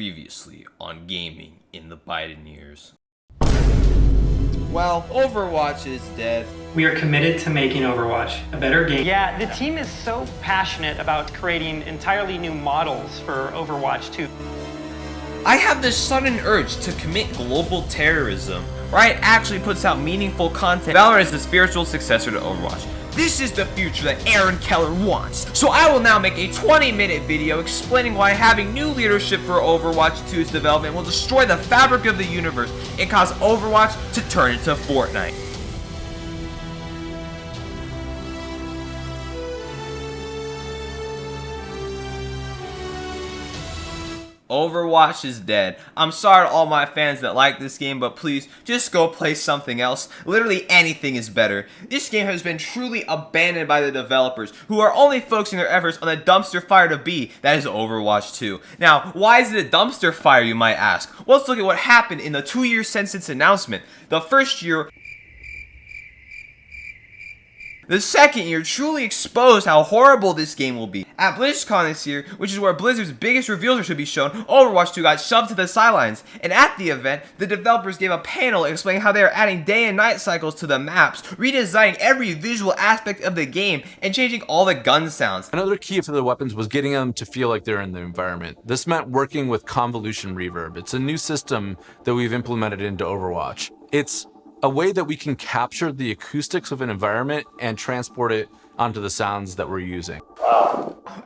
Previously on gaming in the Biden years. Well, Overwatch is dead. We are committed to making Overwatch a better game. Yeah, the team is so passionate about creating entirely new models for Overwatch 2. I have this sudden urge to commit global terrorism. Riot actually puts out meaningful content. Valorant is the spiritual successor to Overwatch. This is the future that Aaron Keller wants. So I will now make a 20-minute video explaining why having new leadership for Overwatch 2's development will destroy the fabric of the universe and cause Overwatch to turn into Fortnite. Overwatch is dead. I'm sorry to all my fans that like this game, but please, just go play something else. Literally anything is better. This game has been truly abandoned by the developers, who are only focusing their efforts on the dumpster fire to be, that is Overwatch 2. Now, why is it a dumpster fire, you might ask? Well, let's look at what happened in the 2 years since its announcement. The first year, the second year truly exposed how horrible this game will be. At BlizzCon this year, which is where Blizzard's biggest reveals should be shown, Overwatch 2 got shoved to the sidelines. And at the event, the developers gave a panel explaining how they are adding day and night cycles to the maps, redesigning every visual aspect of the game, and changing all the gun sounds. Another key for the weapons was getting them to feel like they're in the environment. This meant working with convolution reverb. It's a new system that we've implemented into Overwatch. It's a way that we can capture the acoustics of an environment and transport it onto the sounds that we're using.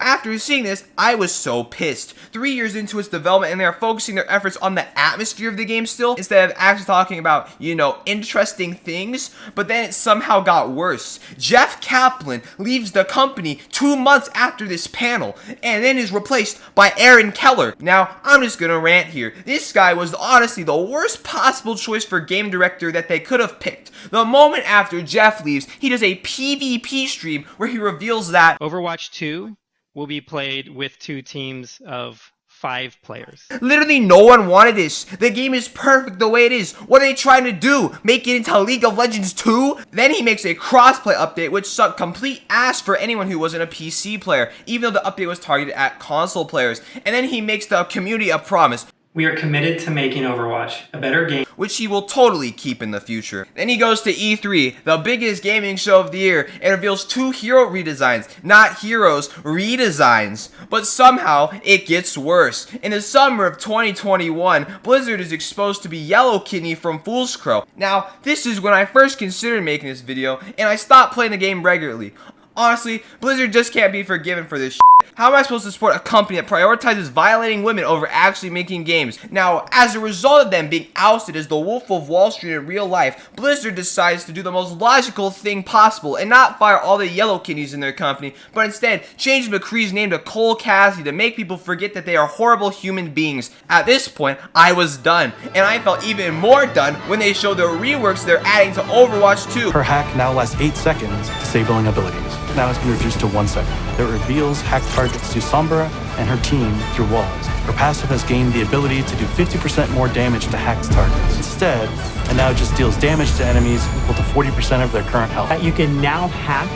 After seeing this, I was so pissed. 3 years into its development and they are focusing their efforts on the atmosphere of the game still, instead of actually talking about, interesting things, but then it somehow got worse. Jeff Kaplan leaves the company 2 months after this panel, and then is replaced by Aaron Keller. Now, I'm just gonna rant here. This guy was honestly the worst possible choice for game director that they could have picked. The moment after Jeff leaves, he does a PvP stream where he reveals that Overwatch 2 will be played with 2 teams of 5 players. Literally no one wanted this. The game is perfect the way it is. What are they trying to do? Make it into League of Legends 2? Then he makes a crossplay update which sucked complete ass for anyone who wasn't a PC player, even though the update was targeted at console players. And then he makes the community a promise. We are committed to making Overwatch a better game, which he will totally keep in the future. Then he goes to E3, the biggest gaming show of the year, and reveals 2 hero redesigns. Not heroes, redesigns. But somehow, it gets worse. In the summer of 2021, Blizzard is exposed to be Yellow Kidney from Fool's Crow. Now, this is when I first considered making this video, and I stopped playing the game regularly. Honestly, Blizzard just can't be forgiven for this shit. How am I supposed to support a company that prioritizes violating women over actually making games? Now, as a result of them being ousted as the Wolf of Wall Street in real life, Blizzard decides to do the most logical thing possible and not fire all the yellow kidneys in their company, but instead change McCree's name to Cole Cassidy to make people forget that they are horrible human beings. At this point, I was done, and I felt even more done when they showed the reworks they're adding to Overwatch 2. Her hack now lasts 8 seconds, disabling abilities. Now it's been reduced to 1 second. It reveals hack targets to Sombra and her team through walls. Her passive has gained the ability to do 50% more damage to hacked targets. Instead, it now just deals damage to enemies equal to 40% of their current health. You can now hack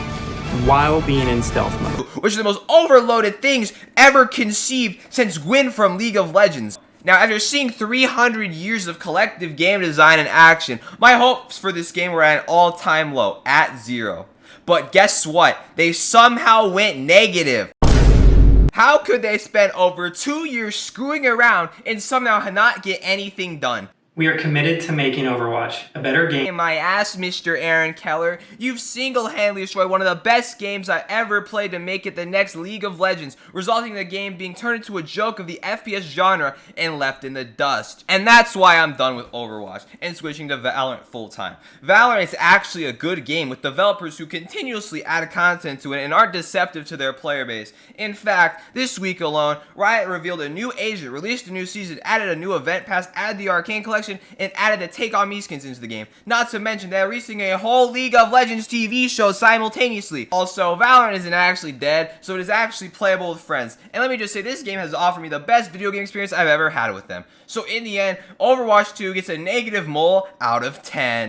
while being in stealth mode, which is the most overloaded things ever conceived since Gwyn from League of Legends. Now, after seeing 300 years of collective game design in action, my hopes for this game were at an all-time low, at 0. But guess what? They somehow went negative. How could they spend over 2 years screwing around and somehow not get anything done? we are committed to making Overwatch a better game. My ass, Mr. Aaron Keller. You've single-handedly destroyed one of the best games I ever played to make it the next League of Legends, resulting in the game being turned into a joke of the FPS genre and left in the dust. And that's why I'm done with Overwatch and switching to Valorant full-time. Valorant is actually a good game with developers who continuously add content to it and aren't deceptive to their player base. In fact, this week alone, Riot revealed a new agent, released a new season, added a new event pass, added the Arcane Collection, and added the Take On Me skins into the game. Not to mention they're releasing a whole League of Legends TV show simultaneously. Also, Valorant isn't actually dead, so it is actually playable with friends. And let me just say, this game has offered me the best video game experience I've ever had with them. So in the end, Overwatch 2 gets a negative mole out of 10.